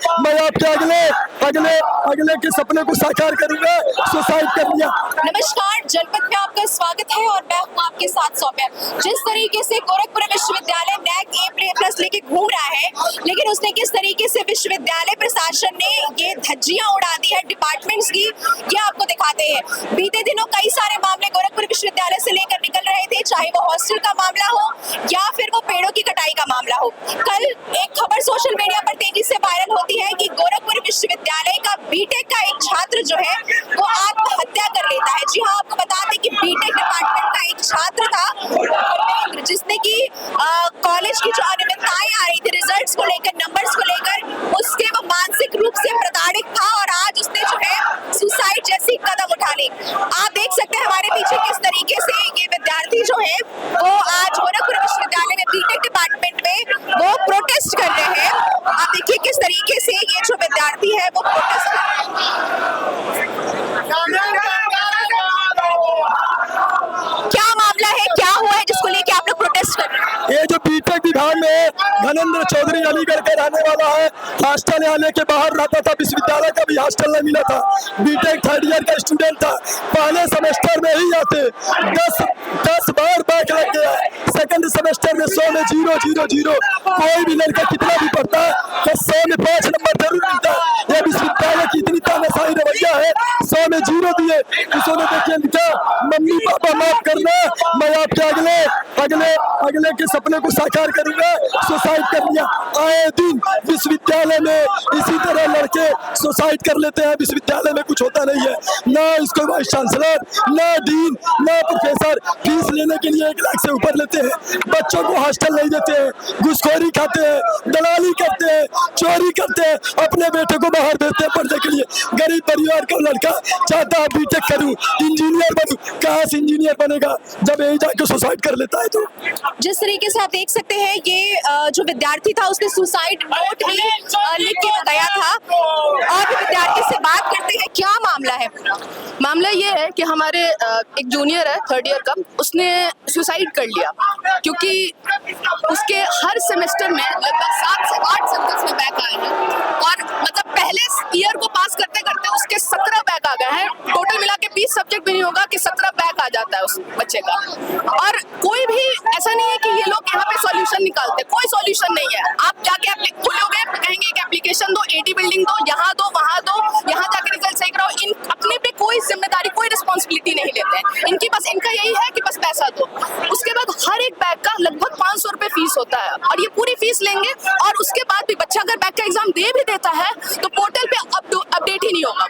मैं आपके अगले अगले अगले के सपने को साकार करूंगा। सुसाइड कर लिया। नमस्कार, जनपद में आपका स्वागत है और मैं हूं आपके साथ सौम्या। जिस तरीके से गोरखपुर विश्वविद्यालय नैक A++ लेके घूम रहा है, लेकिन उसने किस तरीके से विश्वविद्यालय प्रशासन ने ये धज्जियां उड़ा दी है डिपार्टमेंट्स की, ये आपको दिखाते हैं। बीते दिनों कई सारे मामले गोरखपुर विश्वविद्यालय से लेकर निकल रहे थे, चाहे वो हॉस्टल का मामला हो या फिर वो पेड़ों की कटाई का मामला हो। कल एक खबर सोशल मीडिया पर तेजी से वायरल होती है कि गोरखपुर विश्वविद्यालय का बीटेक का एक छात्र जो है वो आत्महत्या कर लेता है। जी हाँ, आपको बता दें कि बीटेक डिपार्टमेंट का एक छात्र था जिसने की कॉलेज की जो अनियमितताएं आ रही थी रिजल्ट्स को लेकर, नंबर्स को लेकर, उसके वो मानसिक रूप से प्रताड़ित था और आज उसने जो है सुसाइड जैसी कदम उठा ली। आप देख सकते हैं हमारे पीछे किस तरीके से ये विद्यार्थी जो है वो आज गोरखपुर विश्वविद्यालय में बीटेक डिपार्टमेंट में वो प्रोटेस्ट कर रहे हैं। आप देखिए किस तरीके से ये जो विद्यार्थी है वो प्रोटेस्ट कर रहे हैं। क्या मामला है, क्या हुआ है जिसको लेके आप लोग प्रोटेस्ट कर रहे हैं? ये जो बीटेक विभाग में धनेंद्र चौधरी अलीगढ़ का रहने वाला है, हॉस्टल यहाँ लेके बाहर रहता था, विश्वविद्यालय का भी हॉस्टल नहीं मिला था। बीटेक थर्ड ईयर का स्टूडेंट था, पहले सेमेस्टर में ही आते 10 बार बैक लग गया। सेकंड सेमेस्टर में 100 में 0 कोई भी लड़का कितना भी पढ़ता है तो 100 में 5 नंबर जरूर मिलता है। ये विश्वविद्यालय की इतनी तानाशाही रवैया है, 100 में 0 दिए। उसने देखिए लिखा, मम्मी पापा माफ करना, मैं आपके अगले के सपने को साकार करूंगा। सुसाइड कर लिया। आए दिन विश्वविद्यालय में इसी तरह लड़के सुसाइड कर लेते हैं। विश्वविद्यालय में कुछ होता नहीं है, ना इसको वाइस चांसलर, ना डीन, ना प्रोफेसर फीस लेने के लिए 1 लाख से ऊपर लेते हैं। बच्चों को हॉस्टल नहीं देते हैं, घुसखोरी खाते हैं, दलाली करते हैं, चोरी करते हैं, अपने बेटे को बाहर भेजते हैं पढ़ने के लिए। गरीब परिवार का लड़का चाहता है बीटेक करूं, इंजीनियर बनूं, कहाँ से इंजीनियर बनेगा जब यही जाके सुसाइड कर लेता है। तो जिस तरीके से आप देख सकते हैं ये जो विद्यार्थी था उसने सुसाइड नोट भी लिख के गया था। और भी विद्यार्थी से बात करते हैं, क्या मामला है? मामला ये है कि हमारे एक जूनियर है थर्ड ईयर का, उसने सुसाइड कर लिया क्योंकि उसके हर सेमेस्टर में लगभग 7 से 8 सब्जेक्ट्स में बैक आए हैं और मतलब पहले ईयर को पास करते करते उसके 17 बैक आ गए हैं। टोटल मिला के 20 सब्जेक्ट भी नहीं होगा कि 17 बैक आ जाता है उस बच्चे का। और कोई भी ऐसा नहीं है कि ये लोग यहाँ पे सॉल्यूशन निकालते, कोई सॉल्यूशन नहीं है। आप जाके खोलोगे कहेंगे कि एप्लीकेशन दो, एडी बिल्डिंग दो, यहाँ दो, वहाँ दो, यहाँ जाके रिजल्ट सही कराओ। इन अपने पे कोई जिम्मेदारी, कोई रिस्पॉन्सिबिलिटी नहीं लेते हैं। इनकी बस इनका यही है कि बस पैसा दो। उसके बाद हर एक बैग का लगभग 500 रुपए फीस होता है और ये पूरी फीस लेंगे और उसके बाद भी बच्चा अगर बैग का एग्जाम दे भी देता है तो पोर्टल पे अपडेट ही नहीं होगा,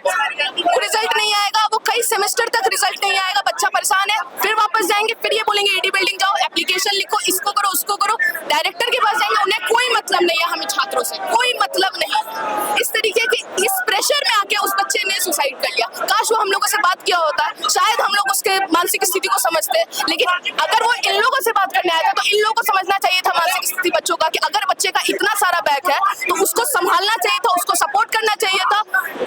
वो रिजल्ट नहीं आएगा, वो कई सेमेस्टर तक रिजल्ट नहीं आएगा। बच्चा परेशान है, फिर वापस जाएंगे, फिर ये बोलेंगे एडी बिल्डिंग जाओ, एप्लीकेशन लिखो, इसको करो, उसको करो। डायरेक्टर के पास जाएंगे, उन्हें कोई मतलब नहीं है, हमें छात्रों से कोई मतलब नहीं। इस तरीके के इस प्रेशर में आके उस बच्चे ने सुसाइड कर लिया। काश वो हम लोगों से बात किया होता, शायद हम लोग उसके मानसिक स्थिति को समझते। लेकिन अगर वो इन लोगों से बात करने आया था तो इन लोगों को समझना चाहिए था मानसिक स्थिति बच्चों का, कि अगर बच्चे का इतना सारा बैक है तो उसको संभालना चाहिए था, उसको सपोर्ट करना चाहिए था,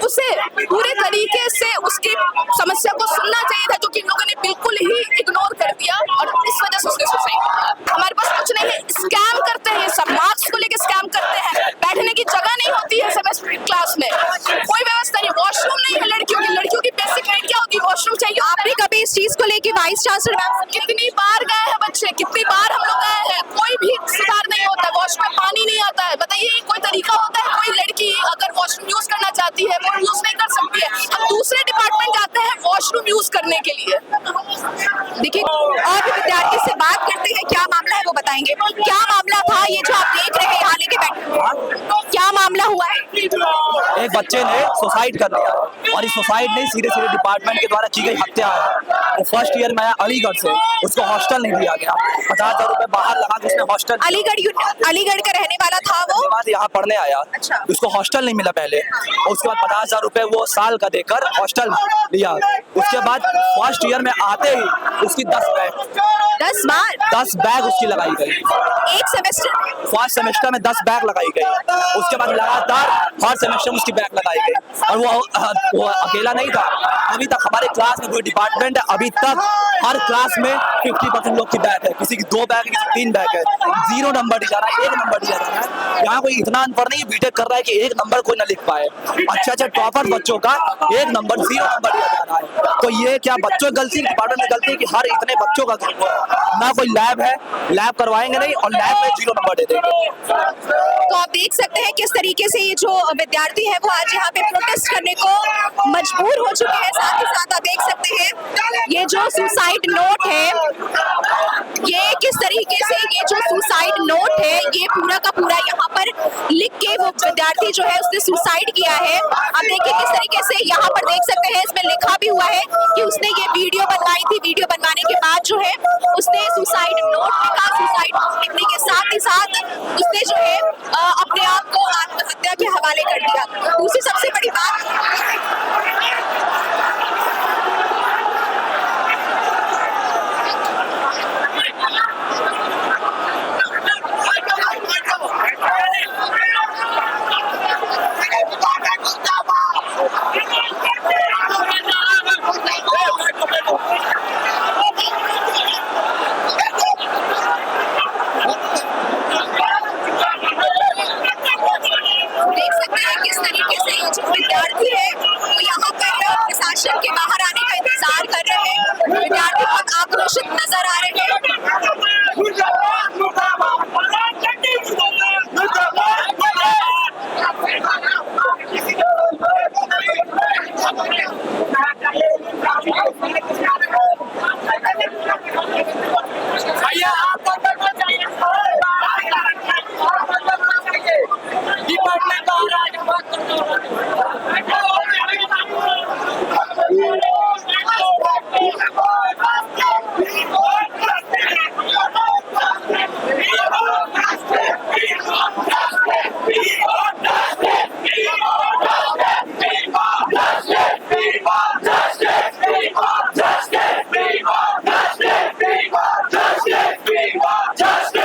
उसे पूरे तरीके से उसकी समस्या को सुनना चाहिए था, जो कि इन लोगों ने बिल्कुल ही इग्नोर कर दिया और इस वजह से उसने सुसाइड किया। हमारे पास कुछ नहीं है, स्कैम करते हैं, सब मार्क्स को लेकर स्कैम करते हैं, बैठने की जगह नहीं होती है सेमेस्टर क्लास में, कोई व्यवस्था नहीं, वॉशरूम नहीं है लड़कियों की बेसिक राइट क्या होती है, वॉशरूम चाहिए। आपने कभी इस चीज को लेके वाइस चांसलर मैम कितनी बार गए हैं बच्चे, कितनी बार हम लोग गए हैं, कोई भी सुधार नहीं होता है, वॉशरूम में पानी नहीं आता है। बताइए कोई तरीका होता है? कोई लड़की अगर वॉशरूम यूज करना चाहती है वो यूज नहीं कर सकती है। हम दूसरे डिपार्टमेंट जाते हैं वॉशरूम यूज करने के लिए। देखिए, और भी विद्यार्थी से बात करते हैं, क्या मामला है वो बताएंगे। क्या मामला था ये जो आप देख रहे हैं यहाँ लेके बैठे, क्या मामला हुआ है? एक बच्चे ने सुसाइड कर लिया और इस सुसाइड नहीं, सीधे डिपार्टमेंट के द्वारा की गई हत्या है। वो फर्स्ट ईयर में आया अलीगढ़ से, उसको हॉस्टल नहीं दिया गया, 50,000 रुपए बाहर लगा के उसने हॉस्टल। अलीगढ़ का रहने वाला था वो, बाद यहाँ पढ़ने आया। अच्छा। उसको हॉस्टल नहीं मिला पहले, और उसके बाद 50,000 रुपए वो साल का देकर हॉस्टल लिया। उसके बाद फर्स्ट ईयर में आते ही उसकी 10 बैग उसकी लगाई गई। एक सेमेस्टर फर्स्ट सेमेस्टर में 10 बैग लगाई गई। उसके बाद लगातार हर सेमेस्टर में उसकी बैक लगाई गई। और वो अकेला नहीं था, अभी तक हमारे क्लास में कोई डिपार्टमेंट है, अभी तक हर क्लास में 50% लोग की बैक है, किसी की 2 बैक है, किसी की 3 बैक है, 0 नंबर दिया रहा है, 1 नंबर दिया जा रहा है। यहाँ कोई इतना अनपढ़ नहीं बीटेक कर रहा है कि 1 नंबर कोई ना लिख पाए। अच्छा टॉपर बच्चों का 1 नंबर 0 नंबर दिया जा रहा है। तो ये क्या बच्चों की गलती, डिपार्टमेंट की गलती है कि हर इतने बच्चों का ना कोई लैब है, लैब करवाएंगे नहीं और लैब में 0 नंबर दे देंगे। तो आप देख सकते हैं किस तरीके से ये जो विद्यार्थी है वो आज यहाँ पे प्रोटेस्ट करने को मजबूर हो चुके हैं। साथ ही साथ आप देख सकते हैं ये जो सुसाइड नोट है, ये किस तरीके से ये जो सुसाइड नोट है ये पूरा का पूरा यहाँ पर लिख के वो विद्यार्थी जो है उसने सुसाइड किया है। आप देखिए किस तरीके से यहाँ पर देख सकते हैं इसमें लिखा भी हुआ है कि उसने ये वीडियो बनवाई थी, वीडियो बनवाने के बाद जो है उसने सुसाइड नोट लिखा। सुसाइड नोट लिखने के साथ ही साथ उसने जो है अपने आप को आत्महत्या के हवाले कर दिया। दूसरी सबसे बड़ी बात देख सकते हैं किस तरीके से ये जो विद्यार्थी है वो यहाँ पर प्रशासन के बाहर आने का इंतजार कर रहे हैं। विद्यार्थी बहुत आक्रोशित नजर आ रहे हैं।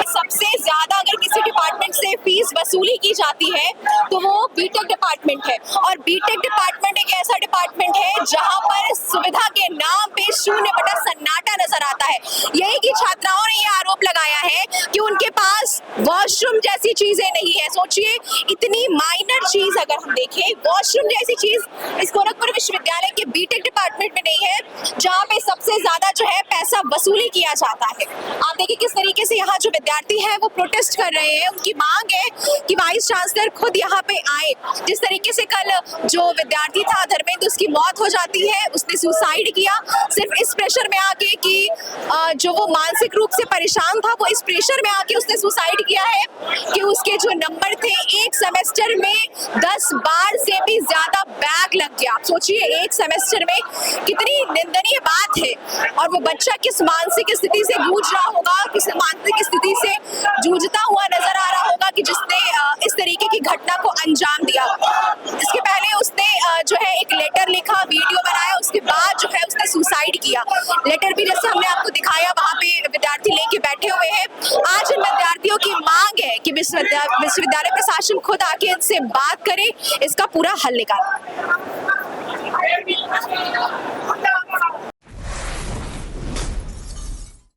सबसे ज्यादा अगर किसी डिपार्टमेंट से फीस वसूली की जाती है तो वो बीटेक डिपार्टमेंट है। और बीटेक डिपार्टमेंट एक ऐसा डिपार्टमेंट है जहां पर सुविधा के नाम पे शून्य बटा सन्नाटा नजर आता है। यही की छात्राओं ने ये आरोप लगाया है कि उनके पास वॉशरूम जैसी चीजें नहीं है। सोचिए इतनी माइनर चीज अगर हम देखें, वॉशरूम जैसी चीज इस गोरखपुर विश्वविद्यालय के बीटेक डिपार्टमेंट में नहीं है, जहाँ पे सबसे ज्यादा जो है पैसा वसूली किया जाता है। आप देखिए किस तरीके से यहाँ जो विद्यार्थी है वो प्रोटेस्ट कर रहे हैं। उनकी मांग है कि वाइस चांसलर खुद यहाँ पे आए। जिस तरीके से कल जो विद्यार्थी था धर्मेंद्र, उसकी मौत हो जाती है, उसने सुसाइड किया सिर्फ इस प्रेशर में आके कि जो वो मानसिक रूप से परेशान था वो इस प्रेशर में आके उसने सुसाइड किया है कि उसके जो नंबर थे एक सेमेस्टर में 10 बार से भी ज्यादा बैक लग गया। सोचिए एक सेमेस्टर में कितनी निंदनीय बात है। और वो बच्चा किस मानसिक स्थिति से जूझ रहा होगा, किस मानसिक स्थिति से जूझता हुआ नजर आ रहा होगा कि जिसने इस तरीके की घटना को अंजाम दिया। इसके पहले उसने जो है एक लेटर लिखा, वीडियो बनाया, उसके बाद जो है उसने सुसाइड किया। लेटर भी जैसे हमने आपको दिखाया वहाँ पे विद्यार्थी लेके बैठे हुए हैं। आज इन विद्यार्थियों की मांग है कि विश्वविद्यालय प्रशासन खुद आके इनसे बात करे, इसका पूरा हल निकाले।